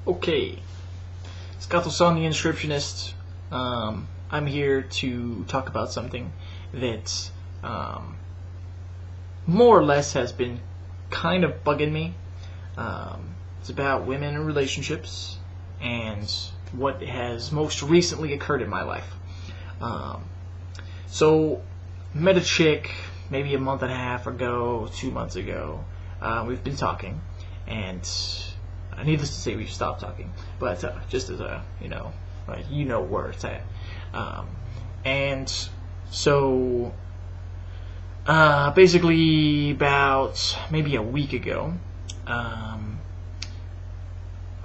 Okay, Skattosan the Inscriptionist. I'm here to talk about something that more or less has been kind of bugging me. It's about women and relationships and what has most recently occurred in my life. So, met a chick maybe a month and a half ago, 2 months ago. We've been talking, and needless to say, we've stopped talking. But just as a, where it's at. And so, basically, about maybe a week ago, I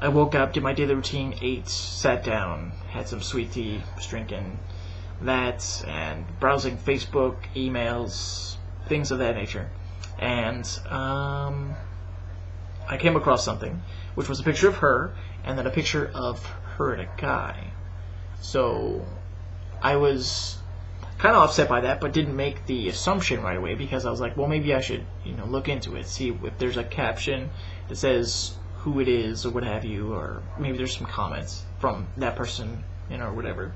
woke up, did my daily routine, ate, sat down, had some sweet tea, was drinking that, and browsing Facebook, emails, things of that nature. And I came across something, which was a picture of her, and then a picture of her and a guy. So I was kind of upset by that, but didn't make the assumption right away, because I was like, well, maybe I should, look into it, see if there's a caption that says who it is or what have you, or maybe there's some comments from that person, or whatever.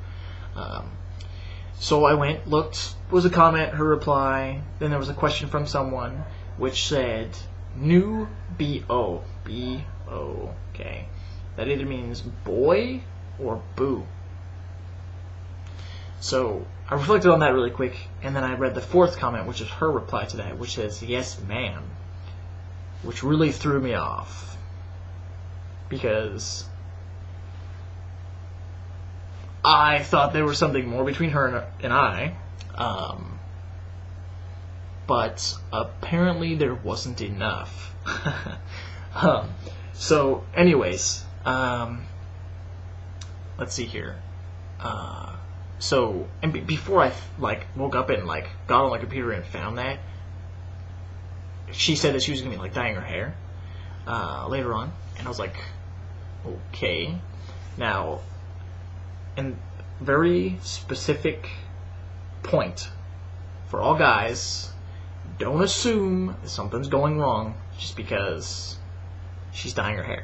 So I went, looked, was a comment, her reply, then there was a question from someone which said, new B-O. B-O, okay. That either means boy or boo. So I reflected on that really quick, and then I read the fourth comment, which is her reply to that, which says, yes, ma'am. Which really threw me off. Because I thought there was something more between her and I. But apparently there wasn't enough. So, anyways, let's see here. Before I woke up and got on my computer and found that, she said that she was gonna be dyeing her hair later on, and I was like, okay. Now, and very specific point for all guys: don't assume something's going wrong just because she's dyeing her hair.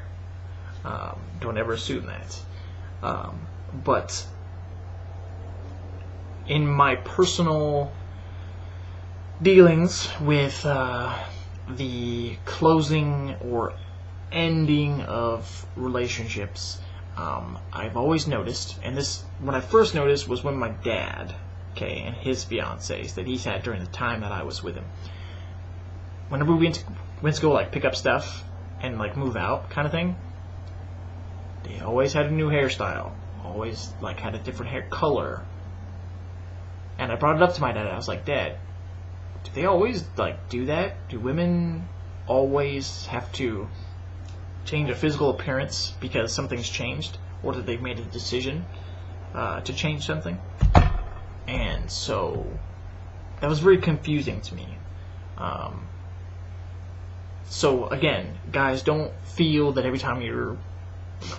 Don't ever assume that. But in my personal dealings with the closing or ending of relationships, I've always noticed, and this, when I first noticed, was when my dad, and his fiancées that he's had during the time that I was with him, whenever we went to go pick up stuff and move out kind of thing, they always had a new hairstyle, always had a different hair color. And I brought it up to my dad, and I was like, Dad, do they always do that? Do women always have to change a physical appearance because something's changed, or that they've made a decision to change something? And so that was very confusing to me. So again, guys, don't feel that every time your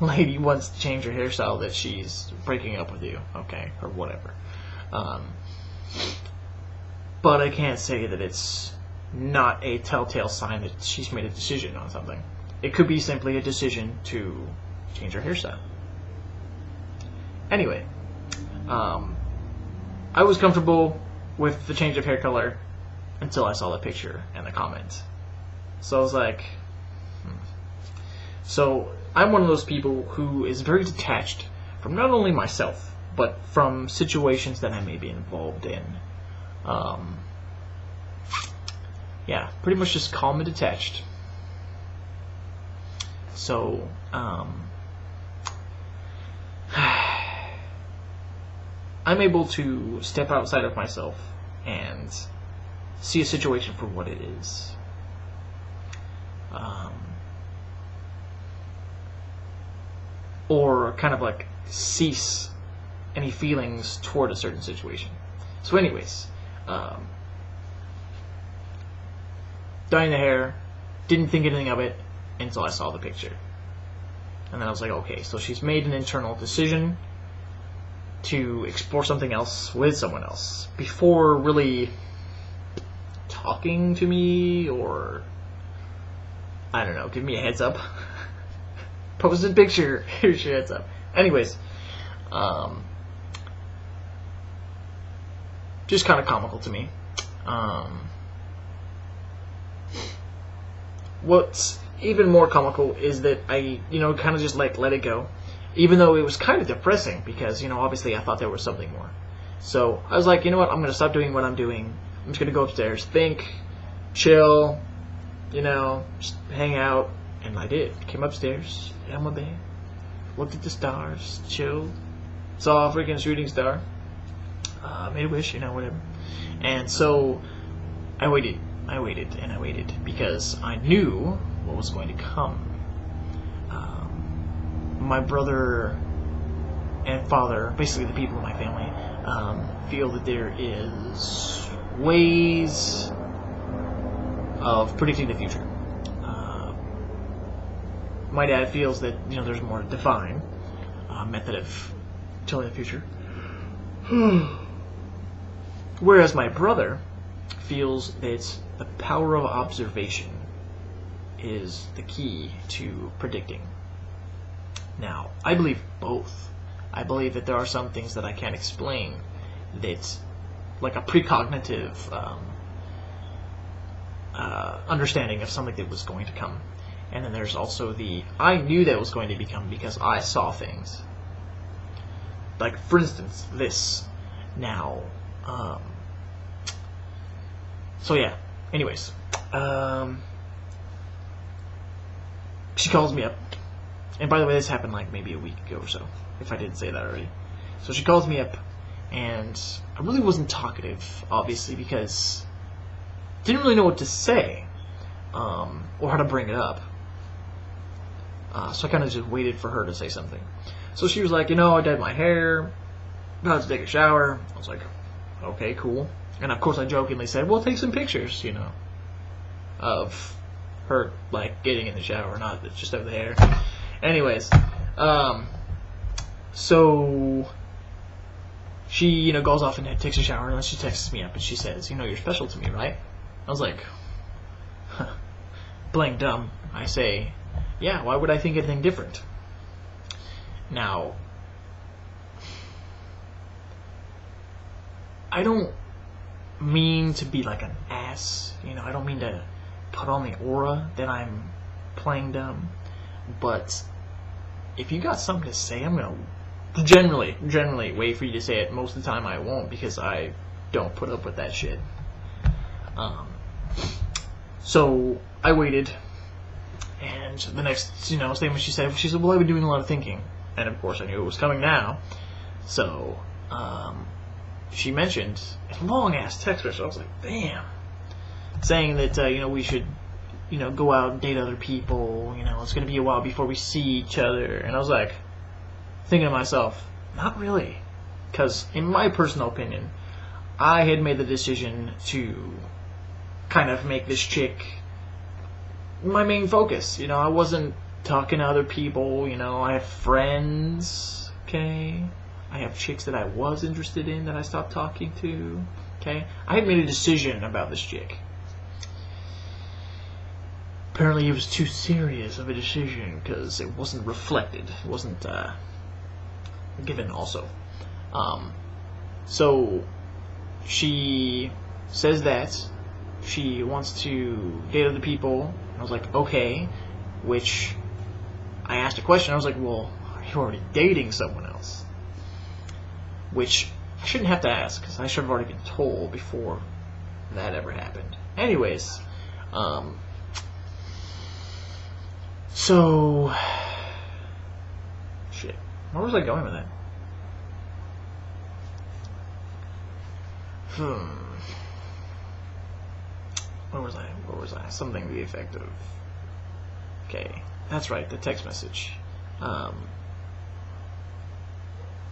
lady wants to change her hairstyle that she's breaking up with you, okay, or whatever. But I can't say that it's not a telltale sign that she's made a decision on something. It could be simply a decision to change her hairstyle. Anyway, I was comfortable with the change of hair color until I saw the picture and the comment. So I was like, So I'm one of those people who is very detached from not only myself, but from situations that I may be involved in. Pretty much just calm and detached. So, I'm able to step outside of myself and see a situation for what it is. Or kind of cease any feelings toward a certain situation. So anyways, dyeing the hair, didn't think anything of it until I saw the picture. And then I was like, okay, so she's made an internal decision to explore something else with someone else before really talking to me or, I don't know, give me a heads up. posted picture. Here she heads up. Anyways, just kind of comical to me. What's even more comical is that I, kind of just like let it go, even though it was kind of depressing because, obviously I thought there was something more. So I was like, you know what, I'm gonna stop doing what I'm doing. I'm just gonna go upstairs, think, chill, just hang out, and I did. Came upstairs, on my bed, looked at the stars, chilled, saw a freaking shooting star, made a wish, whatever. And so I waited and I waited because I knew what was going to come. My brother and father, basically the people in my family, feel that there is ways of predicting the future. My dad feels that there's a more divine method of telling the future, whereas my brother feels that the power of observation is the key to predicting. Now, I believe both. I believe that there are some things that I can't explain, that's like a precognitive understanding of something that was going to come. And then there's also I knew that was going to become because I saw things. Like, for instance, this. Now, so yeah, anyways, she calls me up. And by the way, this happened like maybe a week ago or so, if I didn't say that already. So she calls me up, and I really wasn't talkative, obviously, because I didn't really know what to say, or how to bring it up. So I kind of just waited for her to say something. So she was like, I dyed my hair, about to take a shower. I was like, okay, cool. And of course I jokingly said, well, take some pictures, of her, like, getting in the shower, not just of the hair. Anyways, so she, goes off and takes a shower, and then she texts me up, and she says, you're special to me, right? I was like, blank dumb. I say, yeah, why would I think anything different? Now, I don't mean to be like an ass, I don't mean to put on the aura that I'm playing dumb, but if you got something to say, I'm gonna generally wait for you to say it. Most of the time I won't, because I don't put up with that shit. So I waited, and the next statement she said, well, I've been doing a lot of thinking. And of course I knew it was coming now. So she mentioned a long ass text message. I was like, damn, saying that we should go out and date other people. It's gonna be a while before we see each other. And I was like, thinking to myself, not really, because in my personal opinion, I had made the decision to kind of make this chick my main focus. I wasn't talking to other people. I have friends, okay? I have chicks that I was interested in that I stopped talking to, okay? I had made a decision about this chick. Apparently it was too serious of a decision because it wasn't reflected. It wasn't given also. So she says that she wants to date other people. I was like, okay, which I asked a question. I was like, well, are you already dating someone else? Which I shouldn't have to ask, because I should have already been told before that ever happened. Anyways, so, shit, where was I going with that? Where was I? Something to the effect of, okay, that's right, the text message.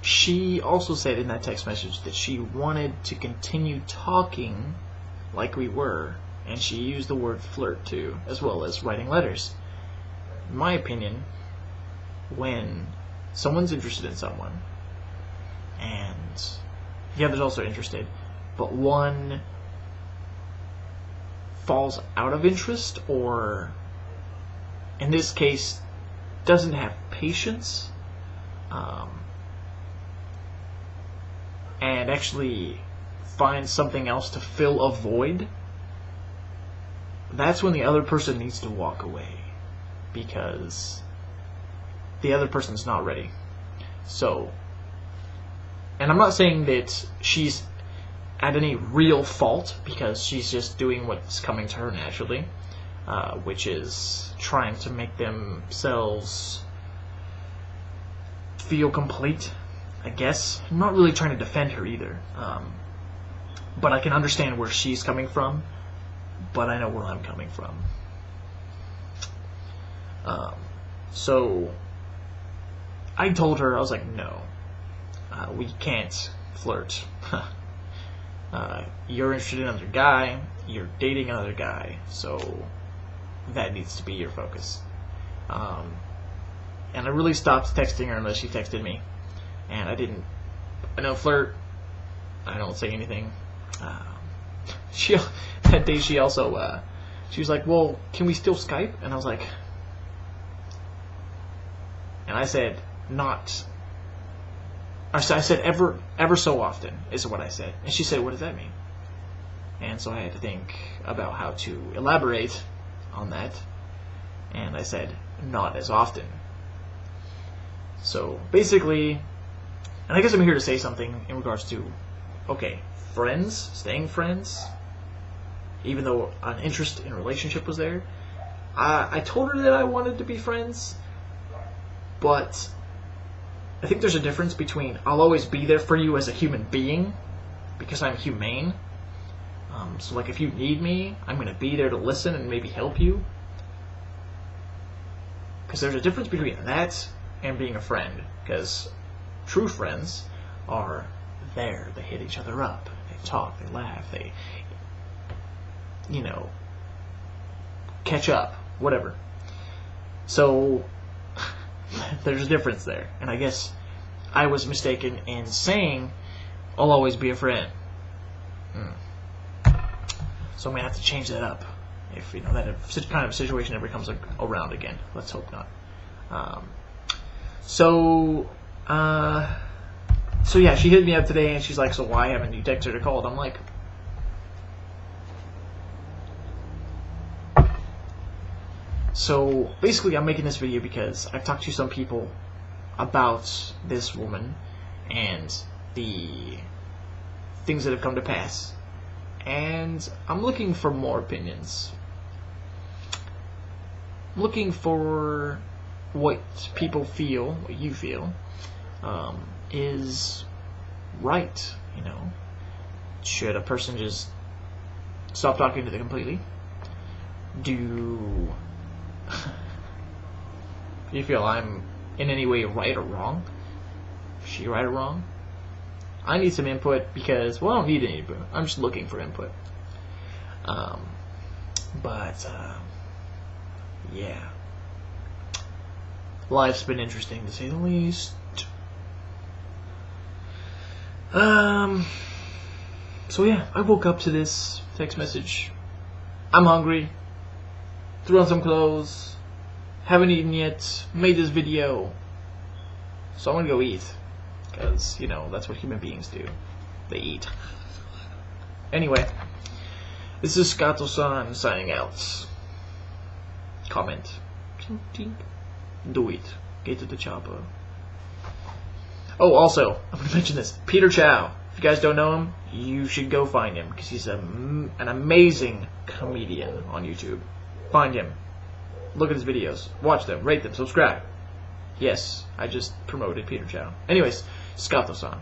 She also said in that text message that she wanted to continue talking like we were, and she used the word flirt too, as well as writing letters. In my opinion, when someone's interested in someone, and the other's also interested, but one falls out of interest, or in this case doesn't have patience, and actually finds something else to fill a void, that's when the other person needs to walk away, because the other person's not ready. So, and I'm not saying that she's at any real fault, because she's just doing what's coming to her naturally, which is trying to make themselves feel complete, I guess. I'm not really trying to defend her either, but I can understand where she's coming from, but I know where I'm coming from. So I told her, I was like, no, we can't flirt. You're interested in another guy, you're dating another guy, so that needs to be your focus. And I really stopped texting her unless she texted me. And I don't flirt, I don't say anything. That day she also, she was like, well, can we still Skype? And I was like, and I said, I said ever so often is what I said. And she said, what does that mean? And so I had to think about how to elaborate on that. And I said, not as often. So basically, and I guess I'm here to say something in regards to, okay, friends, staying friends, even though an interest in a relationship was there. I told her that I wanted to be friends, but I think there's a difference between I'll always be there for you as a human being, because I'm humane. So like if you need me, I'm going to be there to listen and maybe help you. Because there's a difference between that and being a friend. Because true friends are there. They hit each other up. They talk. They laugh. They, catch up. Whatever. So there's a difference there. And I guess I was mistaken in saying I'll always be a friend. So I'm going to have to change that up if that kind of situation ever comes around again. Let's hope not. So yeah, she hit me up today and she's like, so why haven't you texted or called? I'm like, so basically I'm making this video because I've talked to some people about this woman and the things that have come to pass, and I'm looking for more opinions. I'm looking for what people feel, what you feel, is right. Should a person just stop talking to them completely? Do you feel I'm in any way right or wrong? Is she right or wrong? I need some input because, well, I don't need any input. I'm just looking for input. Yeah. Life's been interesting to say the least. So yeah, I woke up to this text message. I'm hungry. Threw on some clothes. Haven't eaten yet. Made this video. So I'm gonna go eat. Because, that's what human beings do. They eat. Anyway, this is Skattosan signing out. Comment. Do it. Get to the chopper. Oh, also, I'm going to mention this. Peter Chow. If you guys don't know him, you should go find him. Because he's an amazing comedian on YouTube. Find him. Look at his videos. Watch them. Rate them. Subscribe. Yes, I just promoted Peter Chow. Anyways, Skattosan.